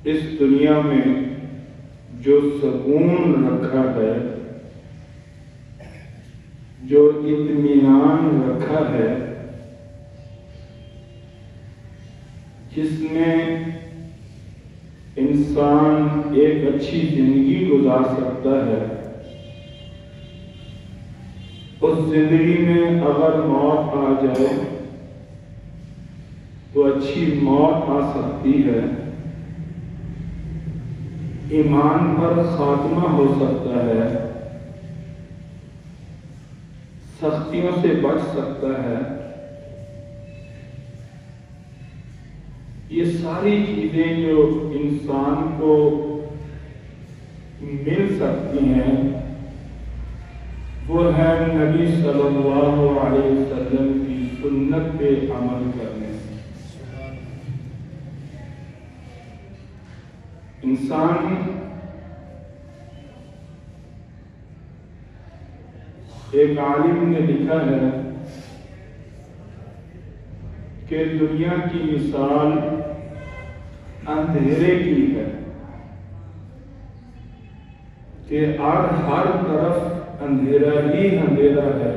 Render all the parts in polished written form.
اس دنیا میں جو سکون رکھا ہے، جو اطمینان رکھا ہے، جس میں انسان ایک اچھی زندگی گزار سکتا ہے، اس زندگی میں اگر موت آ جائے تو اچھی موت آ سکتی ہے، ایمان پر خاتمہ ہو سکتا ہے، سختیوں سے بچ سکتا ہے۔ یہ ساری چیزیں جو انسان کو مل سکتی ہیں وہ ہے نبی صلی اللہ علیہ وسلم کی سنت پہ عمل کرنے سے۔ انسان ایک عالم نے لکھا ہے کہ دنیا کی مثال اندھیرے کی ہے کہ ہر طرف اندھیرا ہی اندھیرا ہے،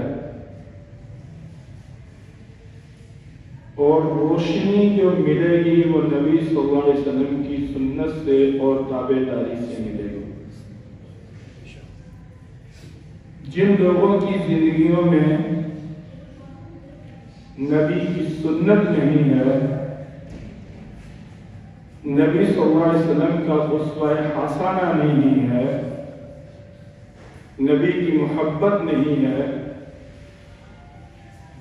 اور روشنی جو ملے گی وہ نبی صلی اللہ علیہ وسلم کی سنت سے اور تابعداری سے ملے گی۔ جن لوگوں کی زندگیوں میں نبی کی سنت نہیں ہے، نبی صلی اللہ علیہ وسلم کا اسوہ حسنہ نہیں ہے، نبی کی محبت نہیں ہے،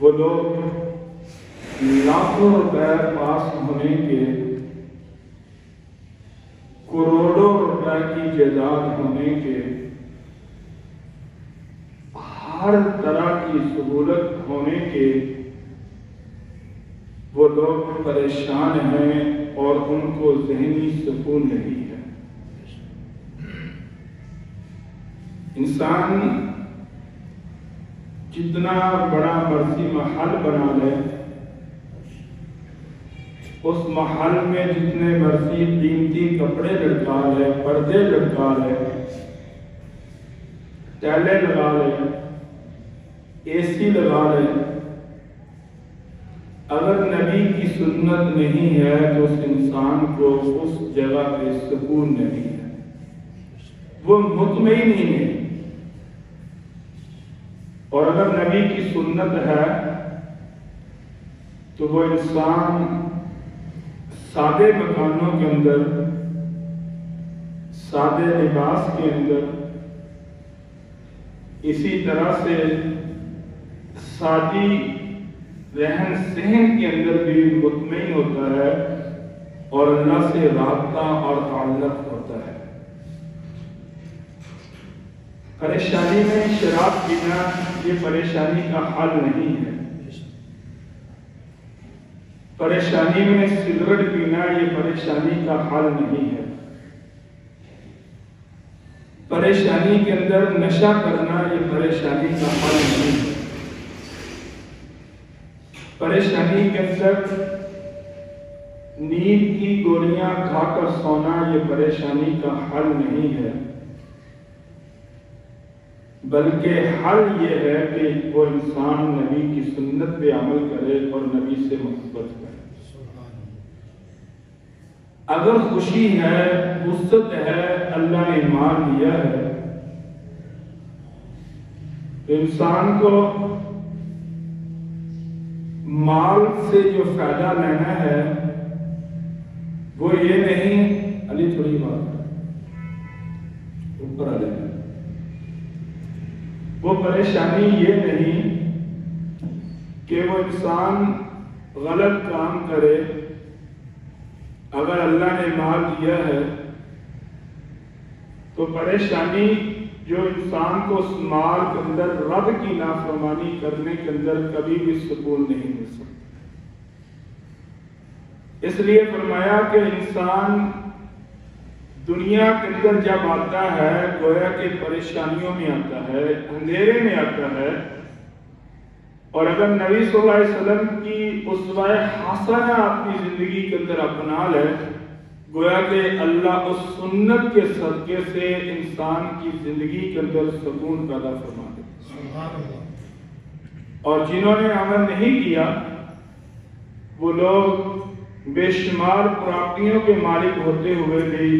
وہ لوگ لاکھوں روپے پاس ہونے کے، کروڑوں روپے کی جائیداد ہونے کے، ہر طرح کی سہولت ہونے کے، وہ لوگ پریشان ہیں اور ان کو ذہنی سکون نہیں ہے۔ انسان جتنا بڑا مرضی محل بنا لے، اس محل میں جتنے مرضی قیمتی کپڑے لٹکا لے، پردے لٹکا لے، ٹیلے لگا لے، اے سی لگا لے، اگر نبی کی سنت نہیں ہے تو اس انسان کو اس جگہ پہ سکون نہیں ہے، وہ مطمئن ہی نہیں۔ اور اگر نبی کی سنت ہے تو وہ انسان سادے مکانوں کے اندر، سادے لباس کے اندر، اسی طرح سے سادی رہن سہن کے اندر بھی مطمئن ہوتا ہے اور اللہ سے رابطہ اور تعلق ہوتا ہے۔ پریشانی میں شراب پینا یہ پریشانی کا حل نہیں ہے، پریشانی میں سگریٹ پینا یہ پریشانی کا حل نہیں ہے، پریشانی کے اندر نشہ کرنا یہ پریشانی کا حل نہیں ہے، پریشانی کے اندر نیند کی گولیاں کھا کر سونا یہ پریشانی کا حل نہیں ہے، بلکہ حل یہ ہے کہ وہ انسان نبی کی سنت پہ عمل کرے اور نبی سے محبت کرے۔ اگر خوشی ہے، وسعت ہے، اللہ نے مال دیا ہے، تو انسان کو مال سے جو فائدہ لینا ہے وہ یہ نہیں، علی تھوڑی بات اوپر آ جائے، وہ پریشانی یہ نہیں کہ وہ انسان غلط کام کرے۔ اگر اللہ نے مال دیا ہے تو پریشانی جو انسان کو اس مال کے اندر رب کی نافرمانی کرنے کے اندر کبھی بھی سکون نہیں مل سکتا۔ اس لیے فرمایا کہ انسان دنیا کے اندر جب آتا ہے گویا کہ پریشانیوں میں آتا ہے، اندھیرے میں آتا ہے، اور اگر نبی صلی اللہ علیہ وسلم کی اسوہ حسنہ اپنی زندگی کے اندر اپنا لے، گویا کہ اللہ اس سنت کے صدقے سے انسان کی زندگی کے اندر سکون پیدا فرما دے۔ اور جنہوں نے عمل نہیں کیا وہ لوگ بے شمار پراپرٹیوں کے مالک ہوتے ہوئے بھی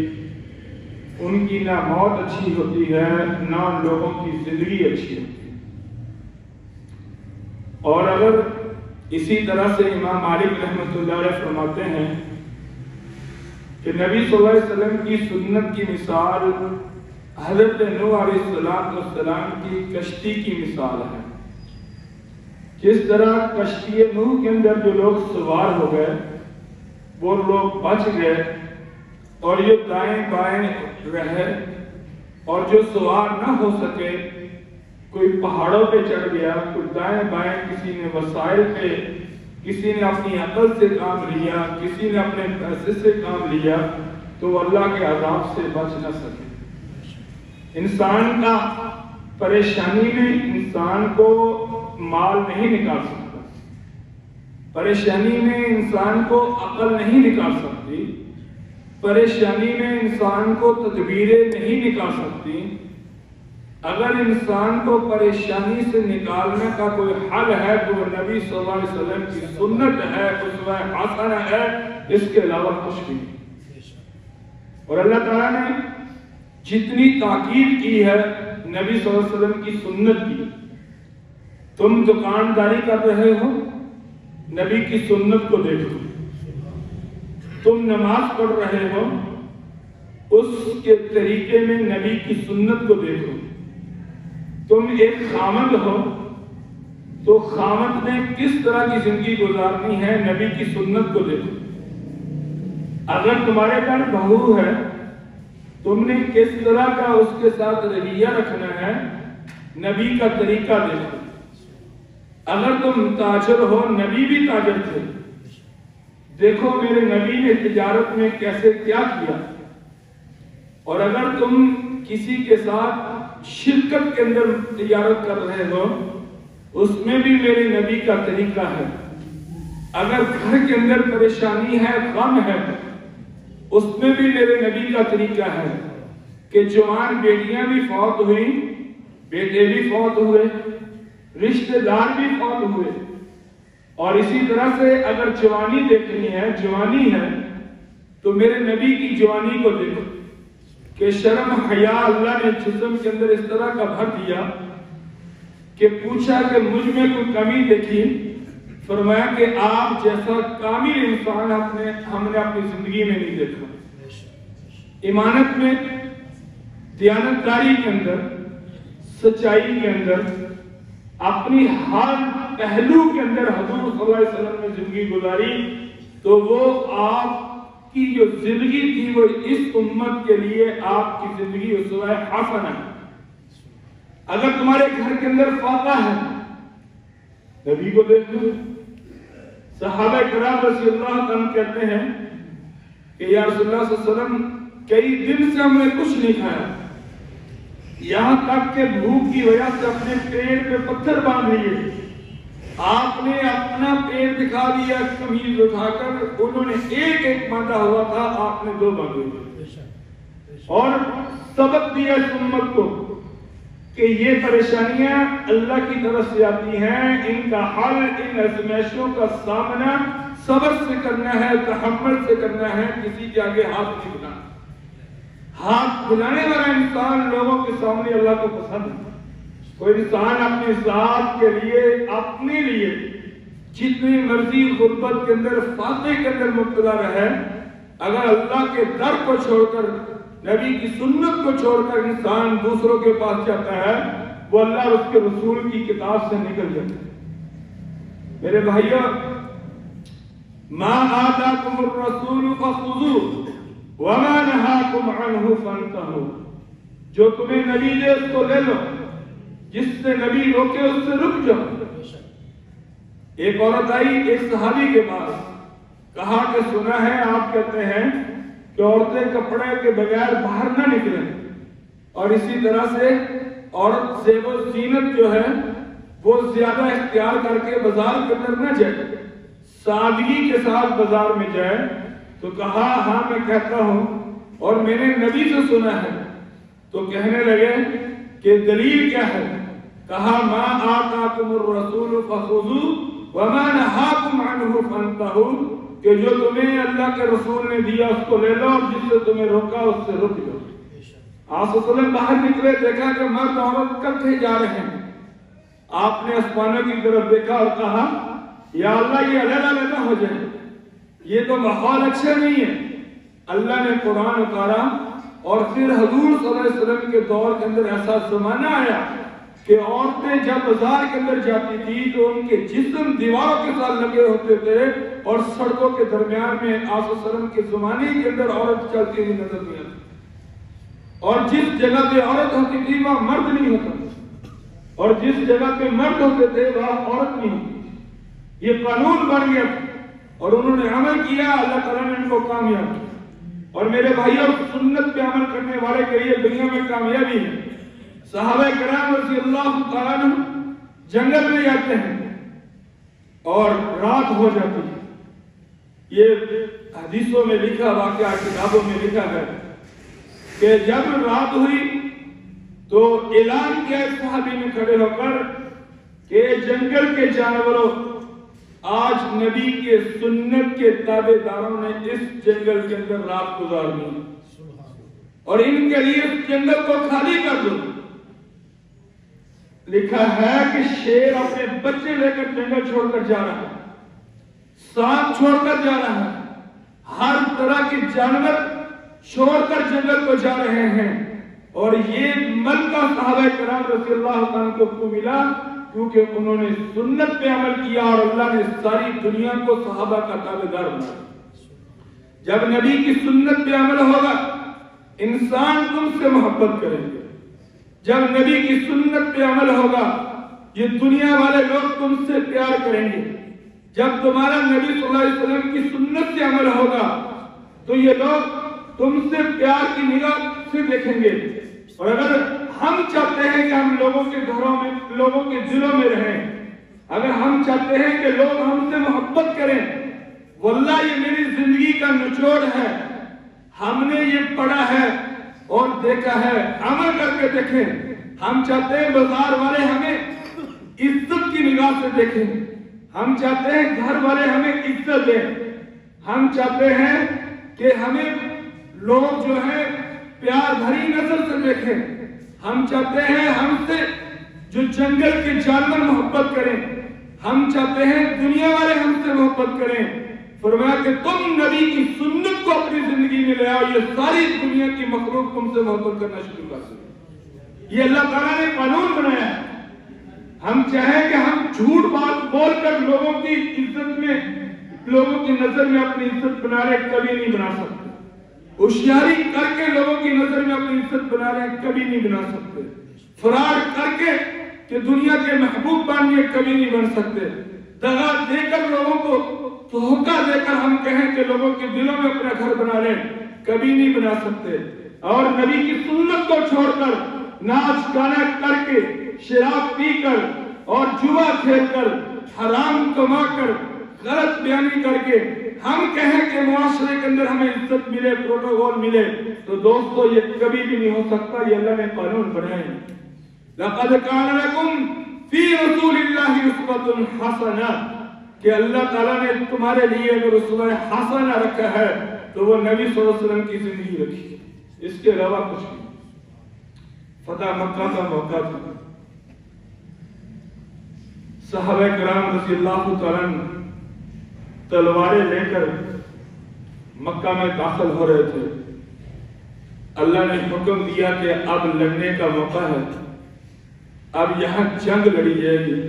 ان کی نہ موت اچھی ہوتی ہے نہ ان لوگوں کی زندگی اچھی ہوتی ہے۔ اور اگر اسی طرح سے امام مالک رحمۃ اللہ علیہ فرماتے ہیں کہ نبی صلی اللہ علیہ وسلم کی سنت کی مثال حضرت نوح علیہ السلام کی کشتی کی مثال ہے۔ جس طرح کشتی نوح کے اندر جو لوگ سوار ہو گئے وہ لوگ بچ گئے اور یہ دائیں بائیں رہے، اور جو سوار نہ ہو سکے کوئی پہاڑوں پہ چڑھ گیا، کوئی دائیں بائیں، کسی نے وسائل پہ، کسی نے اپنی عقل سے کام لیا، کسی نے اپنے پیسے سے کام لیا، تو وہ اللہ کے عذاب سے بچ نہ سکے۔ انسان کا پریشانی میں انسان کو مال نہیں نکال سکتا، پریشانی میں انسان کو عقل نہیں نکال سکتی، پریشانی میں انسان کو تدبیریں نہیں نکال سکتی۔ اگر انسان کو پریشانی سے نکالنے کا کوئی حل ہے تو وہ نبی صلی اللہ علیہ وسلم کی سنت ہے، اسوہ حسنہ ہے، اس کے علاوہ کچھ بھی نہیں۔ اور اللہ تعالیٰ نے جتنی تاکید کی ہے نبی صلی اللہ علیہ وسلم کی سنت کی، تم دکانداری کر رہے ہو، نبی کی سنت کو دیکھو، تم نماز پڑھ رہے ہو، اس کے طریقے میں نبی کی سنت کو دیکھو، تم ایک خامد ہو تو خامد نے کس طرح کی زندگی گزارنی ہے، نبی کی سنت کو دیکھو۔ اگر تمہارے گھر بہو ہے، تم نے کس طرح کا اس کے ساتھ رویہ رکھنا ہے، نبی کا طریقہ دیکھو۔ اگر تم تاجر ہو، نبی بھی تاجر تھے، دیکھو میرے نبی نے تجارت میں کیسے کیا کیا۔ اور اگر تم کسی کے ساتھ شرکت کے اندر تجارت کر رہے ہو، اس میں بھی میرے نبی کا طریقہ ہے۔ اگر گھر کے اندر پریشانی ہے، غم ہے، اس میں بھی میرے نبی کا طریقہ ہے کہ جوان بیٹیاں بھی فوت ہوئی، بیٹے بھی فوت ہوئے، رشتہ دار بھی فوت ہوئے۔ اور اسی طرح سے اگر جوانی دیکھنی ہے، جوانی ہے، تو میرے نبی کی جوانی کو دیکھو کہ شرم حیا اللہ نے جسم کے اندر اس طرح کا بھر دیا کہ پوچھا کہ مجھ میں کوئی کمی دیکھی، فرمایا کہ آپ جیسا کامل انسان ہم نے اپنی زندگی میں نہیں دیکھا۔ ایمانت میں، دیانتداری کے اندر، سچائی کے اندر، اپنی ہر پہلو کے اندر حضور صلی اللہ علیہ وسلم نے زندگی گزاری، تو وہ آپ کی جو زندگی تھی وہ اس امت کے لیے آپ کی زندگی اسوہ حسنہ ہے۔ اگر تمہارے گھر کے اندر فاقہ ہے، نبی کو دیکھ لو۔ صحابہ کرام رضی اللہ عنہ کہتے ہیں کہ یا رسول اللہ صلی اللہ علیہ وسلم کئی دن سے ہم نے کچھ نہیں کھایا، یہاں تک کہ بھوک کی وجہ سے اپنے پیٹ پہ پتھر باندھ لیے۔ آپ نے اپنا پیٹ دکھا دیا قمیض اٹھا کر، انہوں نے ایک ایک باندھا ہوا تھا، آپ نے 2 باندھے ہوئے، اور سبق دیا اس امت کو کہ یہ پریشانیاں اللہ کی طرف سے آتی ہیں، ان کا حل، ان ازمائشوں کا سامنا صبر سے کرنا ہے، تحمل سے کرنا ہے، کسی کے آگے ہاتھ نہیں بنانا۔ ہاتھ بلانے والا انسان لوگوں کے سامنے اللہ کو پسند ہے۔ کوئی انسان اپنی ذات کے لیے، اپنے لیے جتنی مرضی غربت کے اندر، فاقے کے اندر مبتلا رہے، اگر اللہ کے در کو چھوڑ کر، نبی کی سنت کو چھوڑ کر انسان دوسروں کے پاس جاتا ہے، وہ اللہ اور اس کے رسول کی کتاب سے نکل جاتا ہے۔ میرے بھائیو، ما آتاکم الرسول فخذوہ وما نہاکم عنہ فانتہوا، جو تمہیں نبی دے اس کو لے لو، جس سے نبی روکے اس سے رک جاؤ۔ ایک عورت آئی ایک صحابی کے پاس، کہا کہ سنا ہے آپ کہتے ہیں کہ عورتیں کپڑے کے بغیر باہر نہ نکلیں، اور اسی طرح سے عورت زیب و زینت جو ہے وہ زیادہ اختیار کر کے بازار کے اندر نہ جائے، سادگی کے ساتھ بازار میں جائے۔ تو کہا ہاں میں کہتا ہوں اور میں نے نبی سے سنا ہے۔ تو کہنے لگے کہ دلیل کیا ہے؟ کہا ما آتاکم الرسول فخذوہ وما نہاکم عنہ فانتہوا، کہ جو تمہیں اللہ کے رسول نے دیا اس کو لے لو اور جس سے تمہیں روکا اس سے رک جاؤ۔ آپ صلی اللہ علیہ وسلم باہر نکلے، دیکھا کہ مرد عورت اکٹھے جا رہے ہیں۔ آپ نے آسمانوں کی طرف دیکھا اور کہا یا اللہ یہ علیحدہ علیحدہ ہو جائے، یہ تو ماحول اچھا نہیں ہے۔ اللہ نے قرآن اتارا اور پھر حضور صلی اللہ علیہ وسلم کے دور کے اندر ایسا زمانہ آیا کہ عورتیں جب بازار کے اندر جاتی تھی تو ان کے جسم دیواروں کے ساتھ لگے ہوتے تھے اور سڑکوں کے درمیان میں آپ صلی اللہ علیہ وسلم کے زمانے کے اندر عورت چلتی ہوئی نظر نہیں آتی، اور جس جگہ پہ عورت ہوتی تھی وہاں مرد نہیں ہوتا، اور جس جگہ پہ مرد ہوتے تھے وہاں عورت نہیں ہوتی۔ یہ قانون بن گیا اور انہوں نے عمل کیا، اللہ تعالیٰ نے ان کو کامیاب کیا۔ اور میرے بھائیوں، سنت پہ عمل کرنے والے کے لیے دنیا میں کامیابی ہے۔ صحابہ کرام رضی اللہ تعالیٰ عنہ جنگل میں جاتے ہیں اور رات ہو جاتی ہے۔ یہ حدیثوں میں لکھا واقعہ، کتابوں میں لکھا ہے کہ جب رات ہوئی تو اعلان کیا صحابی نے کھڑے ہو کر کہ جنگل کے جانوروں، آج نبی کے سنت کے تابع داروں نے اس جنگل کے اندر رات گزارنی اور ان کے لیے اس جنگل کو خالی کر دو۔ لکھا ہے کہ شیر اپنے بچے لے کر جنگل چھوڑ کر جا رہا ہے، سانپ چھوڑ کر جا رہا ہے، ہر طرح کے جانور چھوڑ کر جنگل کو جا رہے ہیں۔ اور یہ ملکہ صحابہ کرام رضی اللہ عنہ کو ملا کیونکہ انہوں نے سنت پہ عمل کیا اور اللہ نے ساری دنیا کو صحابہ کا تابعدار بنایا۔ جب نبی کی سنت پہ عمل ہوگا انسان تم سے محبت کریں گے، جب نبی کی سنت پہ عمل ہوگا یہ دنیا والے لوگ تم سے پیار کریں گے، جب تمہارا نبی صلی اللہ علیہ وسلم کی سنت پہ عمل ہوگا تو یہ لوگ تم سے پیار کی نگاہ سے دیکھیں گے۔ اور اگر ہم چاہتے ہیں کہ ہم لوگوں کے گھروں میں، لوگوں کے دلوں میں رہیں، اگر ہم چاہتے ہیں کہ لوگ ہم سے محبت کریں، واللہ یہ میری زندگی کا نچوڑ ہے، ہم نے یہ پڑھا ہے اور دیکھا ہے، عمل کر کے دیکھیں۔ ہم چاہتے ہیں بازار والے ہمیں عزت کی نگاہ سے دیکھیں، ہم چاہتے ہیں گھر والے ہمیں عزت دیں، ہم چاہتے ہیں کہ ہمیں لوگ جو ہے پیار بھری نظر سے دیکھیں، ہم چاہتے ہیں ہم سے جو جنگل کے جانور محبت کریں، ہم چاہتے ہیں دنیا والے ہم سے محبت کریں۔ فرمایا کہ تم نبی کی سنت کو اپنی زندگی میں لے آؤ، یہ ساری دنیا کی مخلوق تم سے محبت کرنا شروع کر سکے۔ یہ اللہ تعالیٰ نے قانون بنایا ہے۔ ہم چاہیں کہ ہم جھوٹ بات بول کر لوگوں کی عزت میں، لوگوں کی نظر میں اپنی عزت بنا رہے، کبھی نہیں بنا سکتے۔ ہوشیاری کر کے لوگوں کی نظر میں اپنی عزت بنا رہے، کبھی نہیں بنا سکتے۔ فراڈ کر کے کہ دنیا کے محبوب بننے، کبھی نہیں بن سکتے۔ دغا دے کر لوگوں کو دھوکہ دے کر ہم کہیں کہ لوگوں کے دلوں میں اپنا گھر بنا لیں، کبھی نہیں بنا سکتے۔ اور نبی کی سنت کو چھوڑ کر ناچ گانا کر کے، شراب پی کر اور جوا کھیل کر، حرام کما کر، غلط بیانی کر کے ہم کہیں کہ معاشرے کے اندر ہمیں عزت ملے، پروٹوکول ملے، تو دوستو یہ کبھی بھی نہیں ہو سکتا۔ یہ اللہ نے قانون بنائے۔ لَقَدْ كَانَ لَكُمْ فِي رَسُولِ اللَّهِ أُسْوَةٌ حَسَنَةٌ، کہ اللہ تعالیٰ نے تمہارے لیے اگر اسوہ حسنہ رکھا ہے تو وہ نبی صلی اللہ علیہ وسلم کی زندگی رکھی، اس کے علاوہ کچھ نہیں۔ فتح مکہ کا موقع تھا، صحابہ کرام رضی اللہ تعالیٰ تلواریں لے کر مکہ میں داخل ہو رہے تھے۔ اللہ نے حکم دیا کہ اب لڑنے کا موقع ہے، اب یہاں جنگ لڑی جائے گی،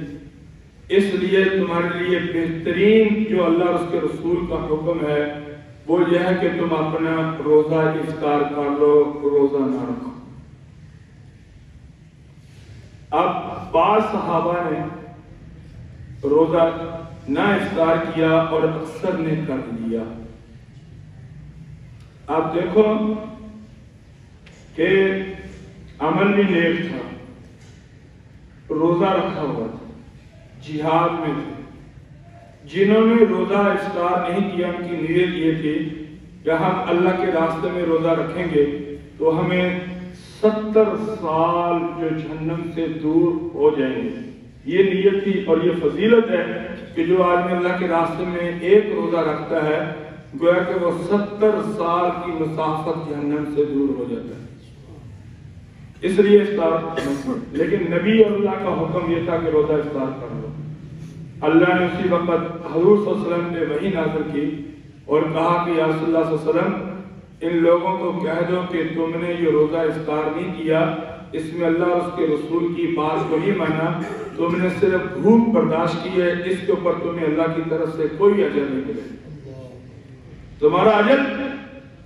اس لیے تمہارے لیے بہترین جو اللہ اور اس کے رسول کا حکم ہے وہ یہ ہے کہ تم اپنا روزہ افطار کر لو، روزہ نہ رکھو۔ اب بعض صحابہ نے روزہ نہ افطار کیا اور اکثر نے کر لیا۔ اب دیکھو کہ عمل بھی نیک تھا، روزہ رکھا ہوا تھا، جہاد میں تھے. جنہوں نے روزہ افطار نہیں کیا ان کی نیت یہ تھی کہ ہم اللہ کے راستے میں روزہ رکھیں گے تو ہمیں 70 سال جو جہنم سے دور ہو جائیں گے. یہ نیت تھی اور یہ فضیلت ہے کہ جو آدمی اللہ کے راستے میں ایک روزہ رکھتا ہے گویا کہ وہ 70 سال کی مسافت جہنم سے دور ہو جاتا ہے. اس لیے افطار، لیکن نبی اور اللہ کا حکم یہ تھا کہ روزہ افطار کر لو. اللہ نے اسی وقت حضور صلی اللہ علیہ وسلم نے وحی نازل کی اور کہا کہ یا رسول اللہ صلی اللہ علیہ وسلم ان لوگوں کو کہہ دو کہ تم نے یہ روزہ افطار نہیں کیا، اس میں اللہ اور اس کے رسول کی بات کو نہیں مانا، تم نے صرف بھوک برداشت کی ہے، اس کے اوپر تمہیں اللہ کی طرف سے کوئی اجر نہیں ملے. تمہارا اجر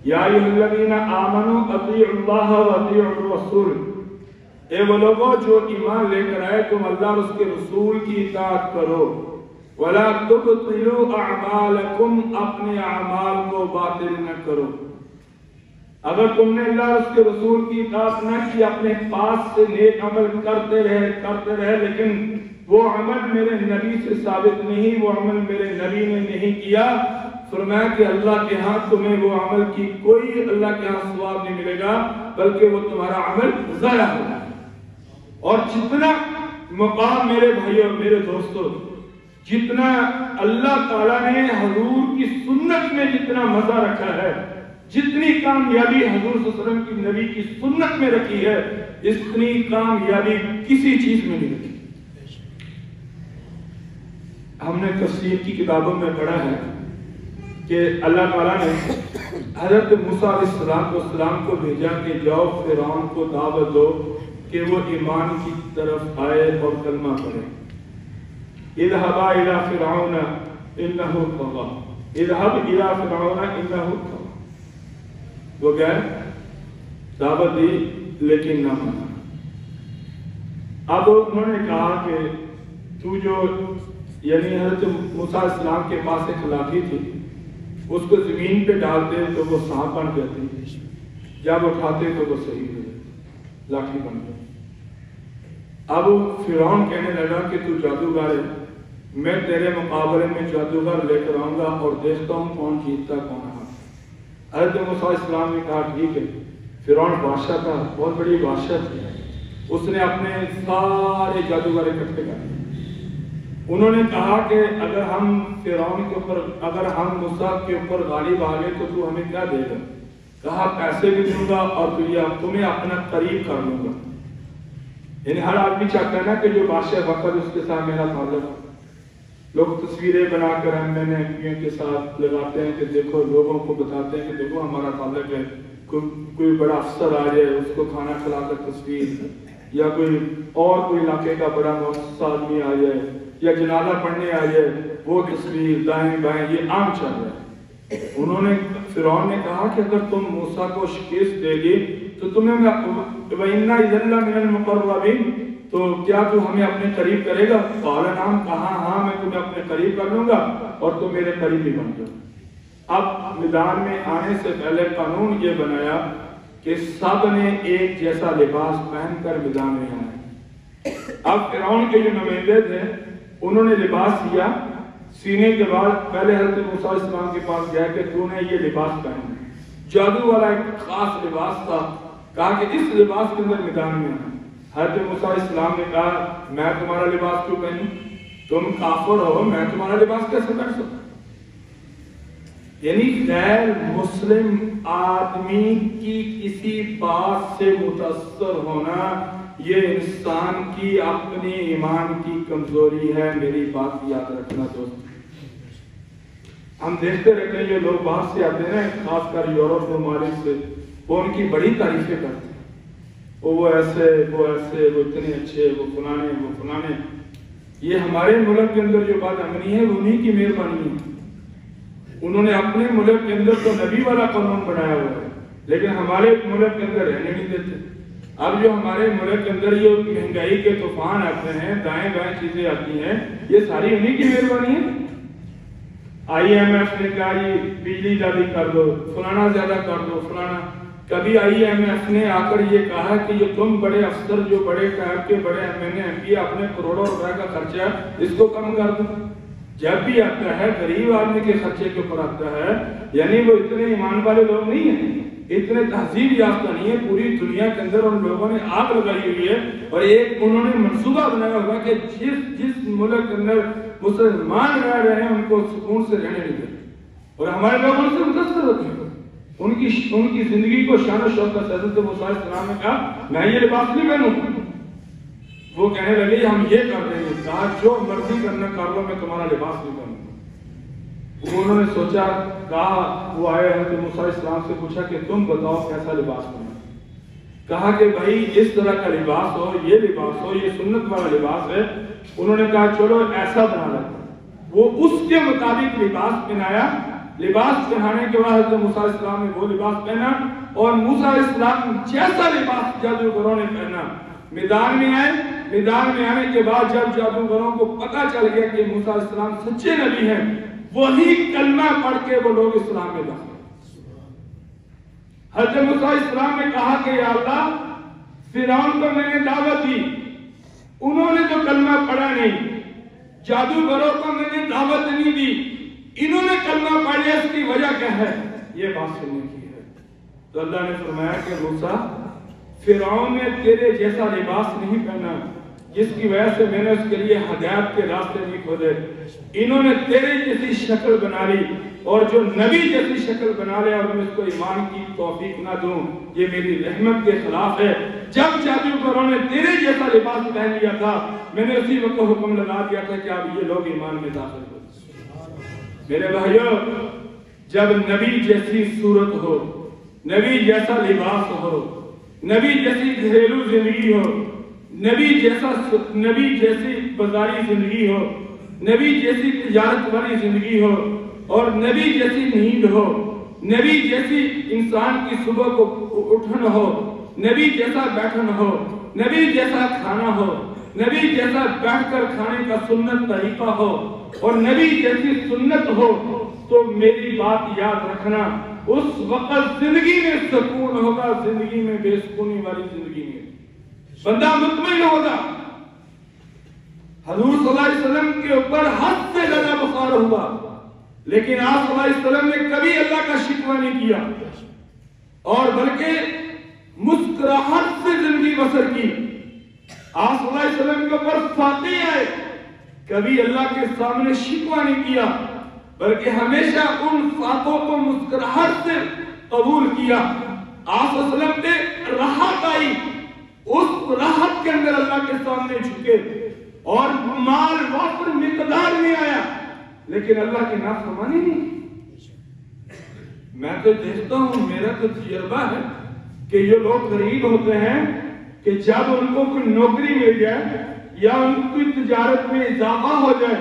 یا ایھا الذین آمنوا اطیعوا اللہ واطیعوا الرسول، اے وہ لوگوں جو ایمان لے کر آئے تم اللہ اور اس کے رسول کی اطاعت کرو. وَلَا تُبْطِلُوا أَعْمَالَكُمْ، اپنے اعمال کو باطل نہ کرو. اگر تم نے اللہ اور اس کے رسول کی اطاعت نہ کی، اپنے پاس سے نیک عمل کرتے رہے لیکن وہ عمل میرے نبی سے ثابت نہیں، وہ عمل میرے نبی نے نہیں کیا، فرمایا کہ اللہ کے ہاں تمہیں وہ عمل کی کوئی اللہ کے ہاں ثواب نہیں ملے گا بلکہ وہ تمہارا عمل ضائع ہوگا. اور جتنا مقام میرے بھائیوں اور میرے دوستوں، جتنا اللہ تعالیٰ نے حضور کی سنت میں جتنا مزہ رکھا ہے، جتنی کامیابی حضور صلی اللہ علیہ وسلم کی نبی کی سنت میں رکھی ہے، اتنی کامیابی کسی چیز میں نہیں رکھی. ہم نے تفسیر کی کتابوں میں پڑھا ہے کہ اللہ تعالیٰ نے حضرت موسیٰ علیہ السلام کو بھیجا کہ جاؤ فرعون کو دعوت دو کہ وہ ایمان کی طرف آئے اور کلمہ پڑھے. اذهبا الى فرعون انه طغى، اذهب الى فرعون انه طغى. وہ گئے، دعوت دی لیکن نہ مانا. اب انہوں نے کہا کہ تو جو یعنی حضرت موسیٰ علیہ السلام کے پاس ایک لاٹھی تھی، اس کو زمین پہ ڈالتے تو وہ سانپ بن جاتی، جب اٹھاتے تو وہ صحیح ہو جاتی، لاٹھی بن گئی. اب فرعون کہنے لگا کہ تو جادوگر ہے، میں تیرے مقابلے میں جادوگر لے کر آؤں گا اور دیکھتا ہوں کون جیتتا کون ہارتا. حضرت موسیٰ علیہ السلام نے کہا ٹھیک ہے. فرعون بادشاہ تھا، بہت بڑی بادشاہ تھی، اس نے اپنے سارے جادوگر اکٹھے کر دیے. انہوں نے کہا کہ اگر ہم فرعون کے اوپر، اگر ہم موسیٰ کے اوپر غالب آ گئے تو ہمیں کیا دے گا؟ کہا پیسے بھی دوں گا اور تمہیں اپنا قریب کر لوں گا. یعنی ہر آدمی چاہتا ہے نا کہ جو بادشاہ وقت اس کے ساتھ میرا تعلق ہو. لوگ تصویریں بنا کر MNA کے ساتھ لگاتے ہیں کہ دیکھو، لوگوں کو بتاتے ہیں کہ دیکھو ہمارا تعلق ہے. کوئی بڑا افسر آ جائے اس کو کھانا کھلا کر تصویر، یا کوئی علاقے کا بڑا مؤسس آدمی آ جائے یا جنازہ پڑھنے آ جائے وہ تصویر، دائیں بائیں، یہ عام چل رہا ہے. انہوں نے فرعون نے کہا کہ اگر تم موسیٰ کو شکست دے گی تو تمہیں وَإِنَّا إِذًا لَّمِنَ الْمُقَرَّبِينَ، تو کیا تو ہمیں اپنے قریب کرے گا؟ قال نعم، کہا ہاں میں تمہیں اپنے قریب کر لوں گا اور تم میرے قریبی بن جاؤ. اب میدان میں آنے سے پہلے قانون یہ بنایا کہ سب نے ایک جیسا لباس پہن کر میدان میں آنا. اب فرعون کے جو نمائندے تھے انہوں نے لباس لیا، سینے کے بعد پہلے حضرت موسیٰ علیہ السلام کے پاس گیا کہ تو نے یہ لباس پہنا. جادو والا ایک خاص لباس تھا. کہا کہ اس لباس کے اندر میدان میں آنا. حضرت موسیٰ علیہ السلام نے کہا میں تمہارا لباس کیوں پہنوں؟ تم کافر ہو، میں تمہارا لباس کیسے پہن سکتا؟ یعنی غیر مسلم آدمی کی کسی بات سے متاثر ہونا یہ انسان کی اپنی ایمان کی کمزوری ہے. میری بات یاد رکھنا دوست. ہم دیکھتے رہتے ہیں یہ لوگ باہر سے آتے ہیں، خاص کر یورپ ممالک سے، وہ ان کی بڑی تعریفیں کرتے ہیں، وہ ایسے وہ اتنے اچھے، وہ فلانے. یہ ہمارے ملک کے اندر جو بات امنی ہے وہ انہی کی مہربانی ہے. انہوں نے اپنے ملک کے اندر تو نبی والا قانون بنایا ہوا ہے لیکن ہمارے ملک کے اندر رہنے نہیں دیتے. اب جو ہمارے ملک کے اندر یہ مہنگائی کے طوفان آتے ہیں، دائیں بائیں چیزیں آتی ہیں، یہ ساری انہی کی مہربانی ہے. IMF نے کہا یہ بجلی زیادہ کر دو، فلانا زیادہ کر دو، فلانا. کبھی IMF نے آ کر یہ کہا کہ یہ تم بڑے افسر جو بڑے ٹائپ کے بڑے MNA اپنے کروڑوں روپے کا خرچہ اس کو کم کر دو؟ جب بھی آتا ہے غریب آدمی کے خرچے کے اوپر آتا ہے، یعنی وہ اتنے ایمان والے لوگ نہیں ہیں، اتنے تہذیب یافتہ نہیں ہے، پوری دنیا کے اندر ان لوگوں نے آگ لگائی ہوئی ہے اور ایک انہوں نے منصوبہ بنایا ہوا کہ جس ملک کے اندر مسلمان رہ رہے ہیں ان کو سکون سے رہنے نہیں دیں، اور ہمارے لوگ ان سے متاثر ہوتے ہیں، ان کی زندگی کو شان و شوکت سے حضرت موسیٰ علیہ السلام نے کہا میں یہ لباس نہیں پہنوں، وہ کہنے لگے ہم یہ کر رہے ہیں، کہا جو مرضی کرنا کر لو میں تمہارا لباس نہیں پہنوں۔ انہوں نے سوچا، کہا وہ آئے حضرت موسیٰ علیہ السلام سے پوچھا کہ تم بتاؤ کیسا لباس پہننا؟ کہا کہ بھائی اس طرح کا لباس ہو، یہ لباس ہو، یہ سنت والا لباس ہے۔ انہوں نے کہا چلو ایسا بنا لیں، وہ اس کے مطابق لباس پہنایا۔ لباس پہنانے کے بعد حضرت موسیٰ علیہ السلام نے وہ لباس پہنا اور موسیٰ علیہ السلام جیسا لباس جادوگروں نے پہنا میدان میں آئے۔ میدان میں آنے کے بعد جب جادوگروں کو پتہ چل گیا کہ موسیٰ علیہ السلام سچے نبی ہیں، وہی کلمہ پڑھ کے وہ لوگ اسلام میں داخل۔ حضرت موسیٰ علیہ السلام نے کہا کہ یا اللہ فرعون کو میں نے دعوت دی، انہوں نے تو کلمہ پڑھا نہیں، جادوگروں کو میں نے دعوت نہیں دی، انہوں نے کلمہ پڑھ لیا، اس کی وجہ کیا ہے؟ یہ بات سننے کی ہے۔ تو اللہ نے فرمایا کہ موسیٰ فرعون نے تیرے جیسا لباس نہیں پہنا جس کی وجہ سے میں نے اس کے لیے ہدایت کے راستے نہیں کھولے، انہوں نے تیرے جیسی شکل بنا لی اور جو نبی جیسی شکل بنا لے اور میں اس کو ایمان کی توفیق نہ دوں، یہ میری رحمت کے خلاف ہے۔ جب جادوگروں نے تیرے جیسا لباس پہن لیا تھا میں نے اسی وقت حکم لگا دیا تھا کہ اب یہ لوگ ایمان میں داخل ہو۔ میرے بھائیوں، جب نبی جیسی صورت ہو، نبی جیسا لباس ہو، نبی جیسی گھریلو زندگی ہو، نبی جیسی بازاری زندگی ہو، نبی جیسی تجارت والی زندگی ہو، اور نبی جیسی نیند ہو، نبی جیسی انسان کی صبح کو اٹھن ہو، نبی جیسا بیٹھن ہو، نبی جیسا کھانا ہو، نبی جیسا بیٹھ کر کھانے کا سنت طریقہ ہو، اور نبی جیسی سنت ہو، تو میری بات یاد رکھنا، اس وقت زندگی میں سکون ہوگا، زندگی میں بے سکونی والی زندگی میں بندہ مطمئن ہوگا۔ حضور صلی اللہ علیہ وسلم کے اوپر حد سے زیادہ بخار ہوا، لیکن آپ صلی اللہ علیہ وسلم نے کبھی اللہ کا شکوہ نہیں کیا اور بلکہ مسکراہٹ سے زندگی بسر کی۔ آپ صلی اللہ علیہ وسلم کے اوپر فاتح آئے، کبھی اللہ کے سامنے شکوہ نہیں کیا بلکہ ہمیشہ ان فاتحوں کو مسکراہٹ سے قبول کیا۔ آپ صلی اللہ علیہ وسلم پہ راحت آئی، اس راحت کے اندر اللہ کے سامنے جھکے، اور مال وافر مقدار میں آیا لیکن اللہ کی نافرمانی نہیں۔ میں تو دیکھتا ہوں، میرا تو تجربہ ہے کہ یہ لوگ غریب ہوتے ہیں کہ جب ان کو کوئی نوکری مل جائے یا ان کی تجارت میں اضافہ ہو جائے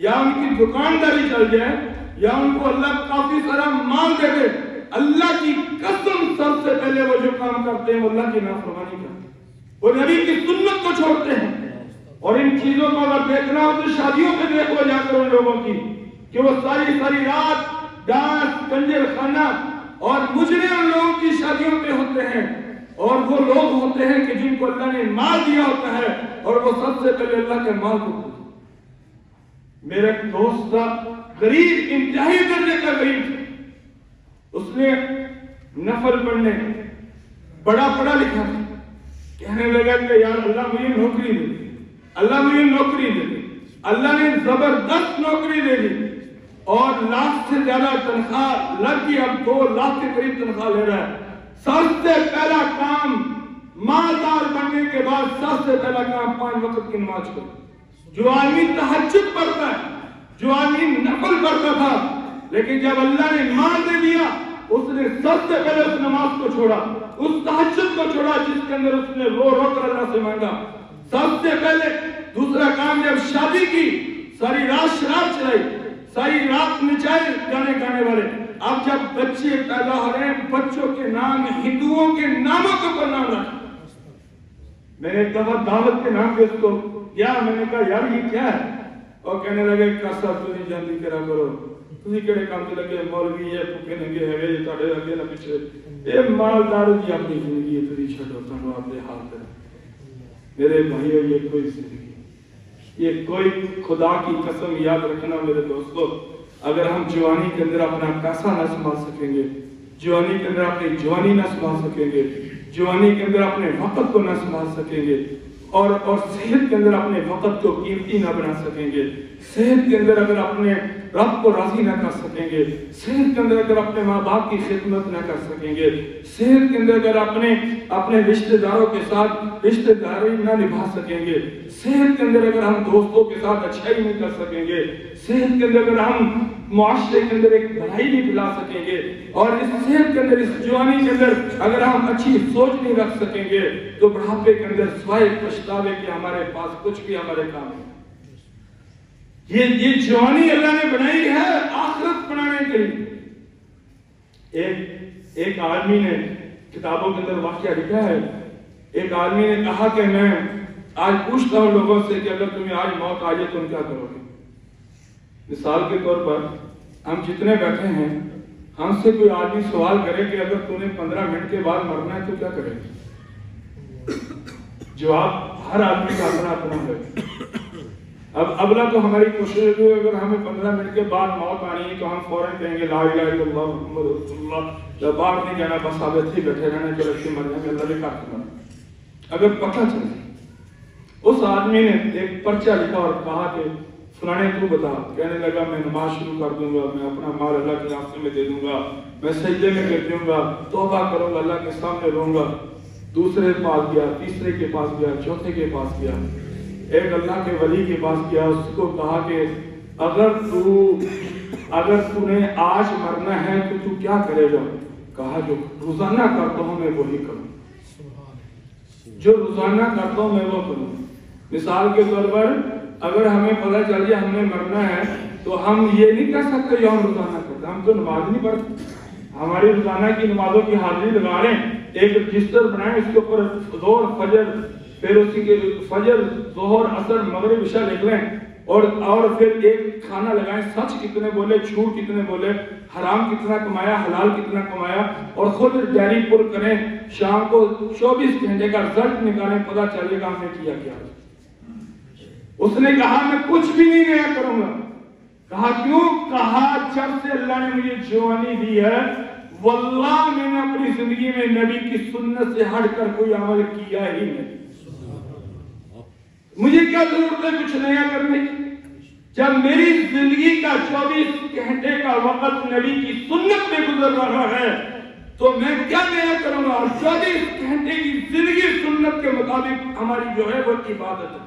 یا ان کی دکانداری چل جائے یا ان کو اللہ کافی سارا مال دے دے، اللہ کی قسم سب سے پہلے وہ جو کام کرتے ہیں وہ اللہ کی نافرمانی کرتے ہیں، وہ نبی کی سنت کو چھوڑتے ہیں۔ اور ان چیزوں کو اگر دیکھنا ہو تو شادیوں پہ دیکھو جا کر ان لوگوں کی کہ وہ ساری رات ڈانس، کنجر خانہ اور مجرے ان لوگوں کی شادیوں پہ ہوتے ہیں، اور وہ لوگ ہوتے ہیں کہ جن کو اللہ نے مال دیا ہوتا ہے اور وہ سب سے پہلے اللہ کے مال کو دیتے ہیں۔ میرا ایک دوست تھا، غریب، انتہائی درجے کا غریب، اس نے نفل پڑھنے بڑا پڑھا لکھا تھا، کہنے لگا کہ یار اللہ مجھے نوکری دے دی، اللہ مجھے نوکری دے دی، اللہ نے زبردست نوکری دے دی اور لاکھ سے زیادہ تنخواہ لگ گئی، اب 2 لاکھ کے قریب تنخواہ لے رہا ہے۔ سب سے پہلا کام، مالدار بننے کے بعد سب سے پہلا کام 5 وقت کی نماز پڑھنا۔ جو آدمی تہجد پڑھتا ہے، جو آدمی نفل پڑھتا تھا، لیکن جب اللہ نے مال دے دیا اس نے سب سے پہلے اس نماز کو چھوڑا، اس تہجد کو چھوڑا جس کے اندر اس نے رو رو کر اللہ سے مانگا سب سے پہلے۔ دوسرا کام، جب شادی کی ساری رات شراب چلائی، ساری رات نچائے گانے گانے والے، اب جب بچے پیدا ہو رہے ہیں بچوں کے نام ہندوؤں کے ناموں کے اوپر نام رکھا۔ میں نے ایک دفعہ دعوت کے نام پہ اس کو کیا، میں نے کہا یار یہ کیا ہے، اور کہنے لگے کسا تو نہیں جانتی کرا کرو، تسی کہڑے کام تے لگے مولوی ہے بھوکے ننگے ہے یہ تہاڈے اگے نہ پیچھے اے مالدار دی اپنی زندگی ہے تسی چھڈو تانوں اپنے حال تے میرے بھائیو یہ کوئی زندگی یہ کوئی خدا کی قسم یاد رکھنا میرے دوستو اگر ہم جوانی کے اندر اپنا پیسہ نہ سنبھال سکیں گے جوانی کے اندر اپنی جوانی نہ سنبھال سکیں گے جوانی کے اندر اپنے وقت کو نہ سنبھال سکیں گے اور صحت کے اندر اپنے وقت کو قیمتی نہ بنا سکیں گے صحت کے اندر اگر اپنے رب کو راضی نہ کر سکیں گے صحت کے اندر اگر اپنے ماں باپ کی خدمت نہ کر سکیں گے صحت کے اندر اگر اپنے رشتہ داروں کے ساتھ رشتہ داری نہ نبھا سکیں گے صحت کے اندر اگر ہم دوستوں کے ساتھ اچھائی نہیں کر سکیں گے صحت کے اندر اگر ہم معاشرے کے اندر ایک بھلائی نہیں پلا سکیں گے اور اس صحت کے اندر اس جوانی کے اندر اگر ہم اچھی سوچ نہیں رکھ سکیں گے تو بڑھاپے کے اندر سوائے پچھتاوے کہ ہمارے پاس کچھ بھی ہمارے کام نہیں یہ جوانی اللہ نے بنائی ہے آخرت بنانے کے لیے ایک آدمی نے کتابوں کے اندر واقعہ لکھا ہے ایک آدمی نے کہا کہ میں آج پوچھتا ہوں لوگوں سے کہ اگر تمہیں آج موت آ جائے تم کیا کرو گے مثال کے طور پر ہم جتنے بیٹھے ہیں ہم سے کوئی آدمی سوال کرے کہ اگر تم نے 15 منٹ کے بعد مرنا ہے تو کیا کرے گا جواب ہر آدمی کا اپنا اپنا ہے اب اگلا تو ہماری کوشش ہے اگر ہمیں 15 منٹ کے بعد موت آنی ہے تو ہم فوراً کہیں گے لا الہ الا اللہ محمد رسول اللہ جب باہر نہیں جانا بس ثابت ہی بیٹھے رہنا چلو اچھی مر جائیں گے اللہ بھی کاٹ کرنا اگر پتہ چلے اس آدمی نے ایک پرچہ لکھا اور کہا کہ فلانے تو بتا کہنے لگا میں نماز شروع کر دوں گا میں اپنا مال اللہ کے راستے میں دے دوں گا میں سجدے میں گر جاؤں گا توبہ کروں گا اللہ کے سامنے رہوں گا دوسرے کے پاس گیا تیسرے کے پاس گیا چوتھے کے پاس گیا ایک اللہ کے ولی کے پاس گیا اس کو کہا کہ اگر تو نے آج مرنا ہے تو تو کیا کرے گا کہا جو روزانہ کرتا ہوں میں وہی کروں جو روزانہ کرتا ہوں میں وہ کروں مثال کے طور پر اگر ہمیں پتہ چل جائے ہم نے مرنا ہے تو ہم یہ نہیں کہہ سکتے جو ہم روزانہ کرتے ہم تو نماز نہیں پڑھتے ہماری روزانہ کی نمازوں کی حاضری لگا لیں ایک رجسٹر بنائیں اس کے اوپر ظہر فجر پھر اسی کے فجر ظہر عصر مغرب عشاء لکھ لیں اور پھر ایک کھانا لگائیں سچ کتنے بولے جھوٹ کتنے بولے حرام کتنا کمایا حلال کتنا کمایا اور خود ڈائری پر کریں شام کو 24 گھنٹے کا رزلٹ نکالیں پتہ چلے گا ہم نے کیا کیا اس نے کہا میں کچھ بھی نہیں نیا کروں گا کہا کیوں کہا جب سے اللہ نے مجھے جوانی دی ہے واللہ میں نے اپنی زندگی میں نبی کی سنت سے ہٹ کر کوئی عمل کیا ہی نہیں مجھے کیا ضرورت ہے کچھ نیا کرنے کی جب میری زندگی کا 24 گھنٹے کا وقت نبی کی سنت میں گزر رہا ہے تو میں کیا نیا کروں گا اور 24 گھنٹے کی زندگی سنت کے مطابق ہماری جو ہے وہ عبادت ہے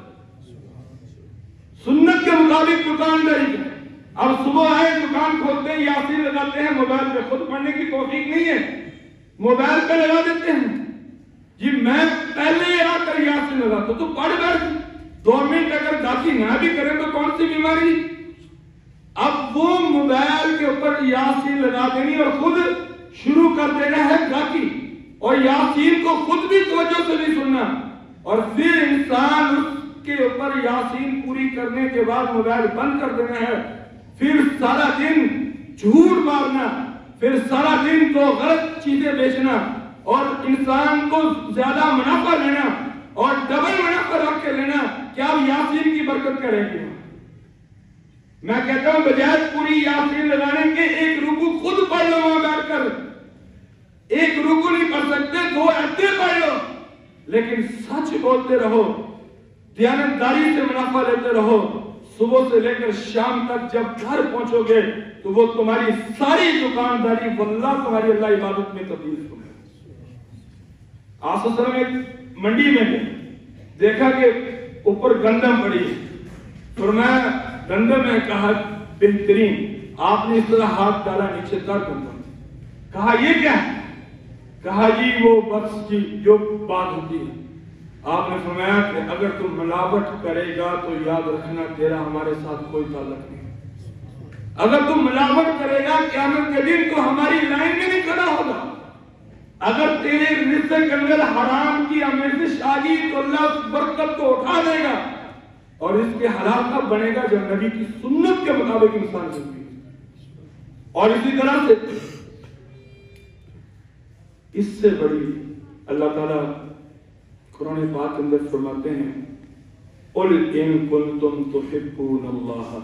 سنت کے مطابق دکانداری ہے اب صبح آئے دکان کھولتے ہیں یاسین لگاتے ہیں موبائل پہ خود پڑھنے کی توفیق نہیں ہے موبائل پہ لگا دیتے ہیں جی میں پہلے آ کر یاسین لگاتا تو پڑھ بیٹھ 2 منٹ اگر داخل نہ بھی کریں تو کون سی بیماری اب وہ موبائل کے اوپر یاسین لگا دینی اور خود شروع کر دینا ہے داخل اور یاسین کو خود بھی توجہ سے نہیں سننا اور پھر انسان اس کے اوپر یاسین پوری کرنے کے بعد موبائل بند کر دینا ہے پھر سارا دن جھوٹ مارنا پھر سارا دن تو غلط چیزیں بیچنا اور انسان کو زیادہ منافع لینا اور ڈبل منافع رکھ کے لینا کیا یاسین کی برکت کرے گی میں کہتا ہوں بجائے پوری یاسین لگانے کے ایک رکوع خود پڑھ لو وہاں بیٹھ کر ایک رکوع نہیں پڑھ سکتے 2 آیتیں پڑھ لو لیکن سچ بولتے رہو دیانتداری سے منافع لیتے رہو صبح سے لے کر شام تک جب گھر پہنچو گے تو وہ تمہاری ساری دکانداری واللہ تمہاری اللہ عبادت میں تبدیل ہو آسوسر میں منڈی میں گئے دیکھا کہ اوپر گندم پڑی فرمایا گندم میں کہا بہترین آپ نے اس طرح ہاتھ ڈالا نیچے تر گندم کہا یہ کیا ہے کہا جی وہ بخش کی جو بات ہوتی ہے آپ نے فرمایا کہ اگر تم ملاوٹ کرے گا تو یاد رکھنا تیرا ہمارے ساتھ کوئی تعلق نہیں اگر تم ملاوٹ کرے گا قیامت کے دن تو ہماری لائن میں نہیں کھڑا ہوگا اگر تیرے رزق کے اندر حرام کی آمیزش آ گئی تو اللہ اس برکت کو اٹھا دے گا اور اس کے حلال کب بنے گا جب نبی کی سنت کے مطابق انسان زندگی اور اسی طرح سے اس سے بڑی اللہ تعالیٰ قرآن پاک کے اندر فرماتے ہیں قُلْ إِن كُنْتُمْ تُحِبُّونَ اللَّهَ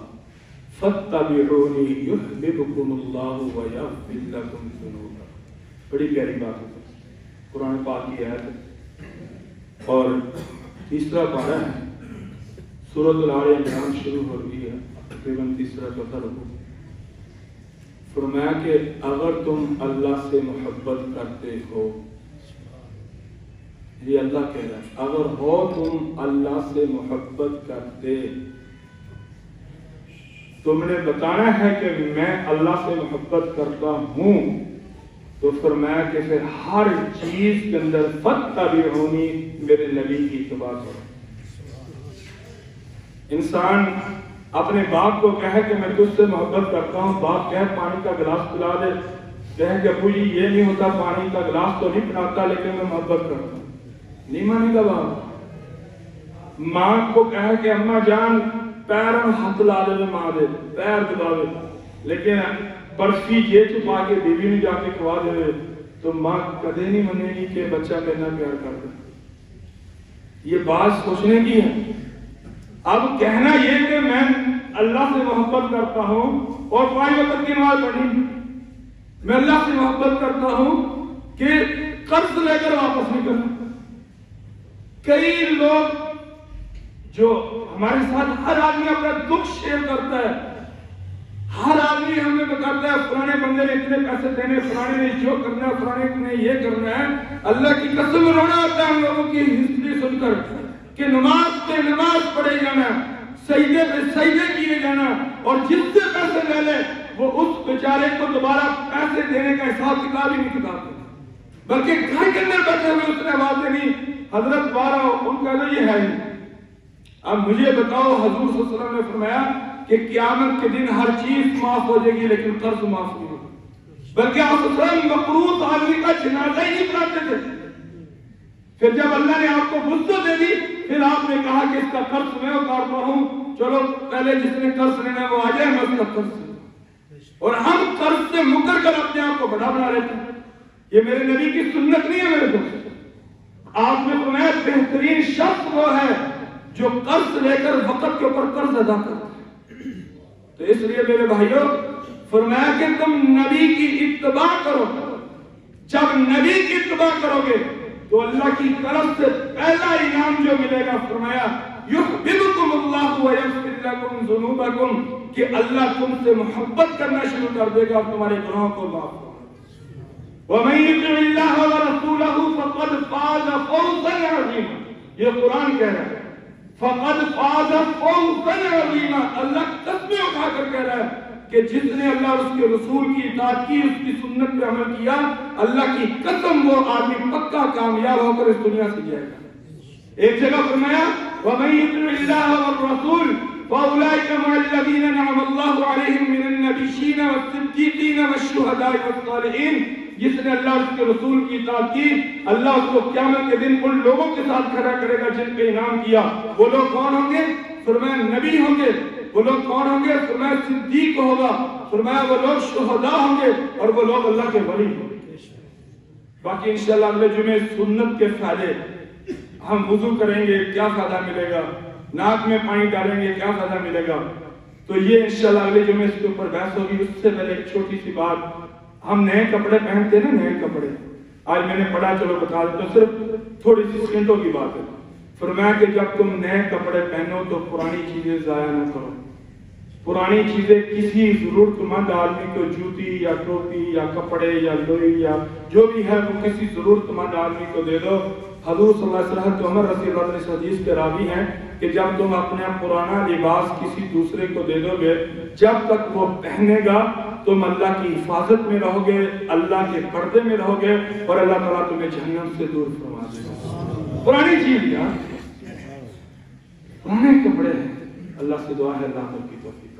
فَاتَّبِعُونِي يُحْبِبْكُمُ اللَّهُ وَيَغْفِرْ لَكُمْ ذُنُوبَكُمْ۔ بڑی پیاری بات ہے، قرآن پاک کی آیت ہے اور تیسرا پارہ ہے، سورۃ آل عمران شروع ہو رہی ہے، تقریباً تیسرا چوتھا رکوع۔ فرمایا کہ اگر تم اللہ سے محبت کرتے ہو، یہ اللہ کہہ رہا ہے، اگر ہو تم اللہ سے محبت کرتے، تم نے بتانا ہے کہ میں اللہ سے محبت کرتا ہوں، تو فرمایا کہ پھر ہر چیز کے اندر فاتبعونی، میرے نبی کی اتباع کرو۔ انسان اپنے باپ کو کہے کہ میں تجھ سے محبت کرتا ہوں، باپ کہے پانی کا گلاس پلا دے، کہے کہ ابو جی یہ نہیں ہوتا، پانی کا گلاس تو نہیں پلاتا لیکن میں محبت کرتا ہوں، نہیں مانے گا باپ۔ ماں کو کہے کہ اماں جان پیروں ہاتھ لا دے، ماں دے پیر دبا دے، لیکن برفی یہ چھپا کے بیوی نے جا کے کھوا دے تو ماں کدے نہیں مانے گی کہ بچہ کتنا پیار کرتا ہے۔ یہ بات سوچنے کی ہے۔ اب کہنا یہ کہ میں اللہ سے محبت کرتا ہوں اور 5 وقت کی نماز پڑھنی، میں اللہ سے محبت کرتا ہوں کہ قرض لے کر واپس نہیں کرنا۔ کئی لوگ جو ہمارے ساتھ ہر آدمی اپنا دکھ شیئر کرتا ہے، ہر آدمی ہمیں بتاتا ہے فلانے بندے نے اتنے پیسے دینے، فلانے نے جو کرنا ہے، فلانے نے یہ کرنا ہے۔ اللہ کی قسم رونا آتا ہے ہم لوگوں کی ہسٹری سن کر کہ نماز پہ نماز پڑھے جانا، سجدے پہ سجدے کیے جانا، اور جس سے پیسے لے لے وہ اس بیچارے کو دوبارہ پیسے دینے کا حساب کتاب ہی نہیں کتابتا، بلکہ گھر کے اندر بیٹھے ہوئے اس نے آواز دینی حضرت بارہ، ان کا تو یہ ہے ہی۔ اب مجھے بتاؤ، حضور صلی اللہ علیہ وسلم نے فرمایا کہ قیامت کے دن ہر چیز معاف ہو جائے گی لیکن قرض معاف نہیں ہوگا، بلکہ آپ صلی اللہ علیہ وسلم مقروض آدمی کا جنازہ ہی نہیں پڑھاتے تھے۔ پھر جب اللہ نے آپ کو وسعت دے دی، پھر آپ نے کہا کہ اس کا قرض میں اتارتا ہوں، چلو پہلے جس نے قرض لینا وہ آ جائے، میں اس کا قرض لوں۔ اور ہم قرض سے مکر کر اپنے آپ کو بڑا بنا لیتے ہیں۔ یہ میرے نبی کی سنت نہیں ہے میرے دوست۔ آپ نے فرمایا بہترین شخص وہ ہے جو قرض لے کر وقت کے اوپر قرض ادا کرتا ہے۔ تو اس لیے میرے بھائیوں فرمایا کہ تم نبی کی اتباع کرو، جب نبی کی اتباع کرو گے تو اللہ کی طرف سے پہلا انعام جو ملے گا، فرمایا یحببکم اللہ ویغفر لکم ذنوبکم، کہ اللہ تم سے محبت کرنا شروع کر دے گا اور تمہارے گناہوں کو معاف کرے گا۔ وَمَن يُطِعِ اللَّهَ وَرَسُولَهُ فَقَدْ فَازَ فَوْزًا عَظِيمًا، یہ قرآن کہہ رہا ہے فَقَدْ فَازَ فَوْزًا عَظِيمًا، اللہ قسمیں اٹھا کر کہہ رہا ہے کہ جس نے اللہ اور اس کے رسول کی اطاعت کی، اس کی سنت پہ عمل کیا، اللہ کی قسم وہ آدمی پکا کامیاب ہو کر اس دنیا سے جائے گا۔ ایک جگہ فرمایا وَمَن يُطِعِ اللَّهَ وَالرَّسُولَ فَأُولَٰئِكَ مَعَ الَّذِينَ أَنْعَمَ اللَّهُ عَلَيْهِم مِّنَ النَّبِيِّينَ وَالصِّدِّيقِينَ وَالشُّهَدَاءِ وَالصَّالِحِينَ۔ جس نے اللہ اور اس کے رسول کی اطاعت کی، اللہ اس کو قیامت کے دن ان لوگوں کے ساتھ کھڑا کرے گا جن پہ انعام کیا۔ وہ لوگ کون ہوں گے؟ فرمایا نبی ہوں گے۔ وہ لوگ کون ہوں گے؟ فرمایا صدیق ہوگا۔ فرمایا وہ لوگ شہداء ہوں گے، اور وہ لوگ اللہ کے ولی ہوں گے۔ باقی انشاءاللہ اگلے جمعے سنت کے فائدے، ہم وضو کریں گے کیا فائدہ ملے گا، ناک میں پانی ڈالیں گے کیا فائدہ ملے گا، تو یہ انشاءاللہ اگلے جمعے اس کے اوپر بحث ہوگی۔ اس سے پہلے ایک چھوٹی سی بات، ہم نئے کپڑے پہنتے ہیں نا، نئے کپڑے، آج میں نے پڑھا، چلو بتا دیتا ہوں، صرف تھوڑی سی سیکنڈوں کی بات ہے۔ فرمایا کہ جب تم نئے کپڑے پہنو تو پرانی چیزیں ضائع نہ کرو، پرانی چیزیں کسی ضرورت مند آدمی کو، جوتی یا ٹوپی یا کپڑے یا لوئی یا جو بھی ہے وہ کسی ضرورت مند آدمی کو دے دو۔ حضور صلی اللہ علیہ وسلم تو عمر رضی اللہ عنہ اس حدیث کے راوی ہیں کہ جب تم اپنا پرانا لباس کسی دوسرے کو دے دو گے، جب تک وہ پہنے گا تم اللہ کی حفاظت میں رہو گے، اللہ کے پردے میں رہو گے، اور اللہ تعالیٰ تمہیں جہنم سے دور فرما دے گا۔ پرانی چیز یار، پرانے کپڑے ہیں، اللہ سے دعا ہے اللہ کی توفیق۔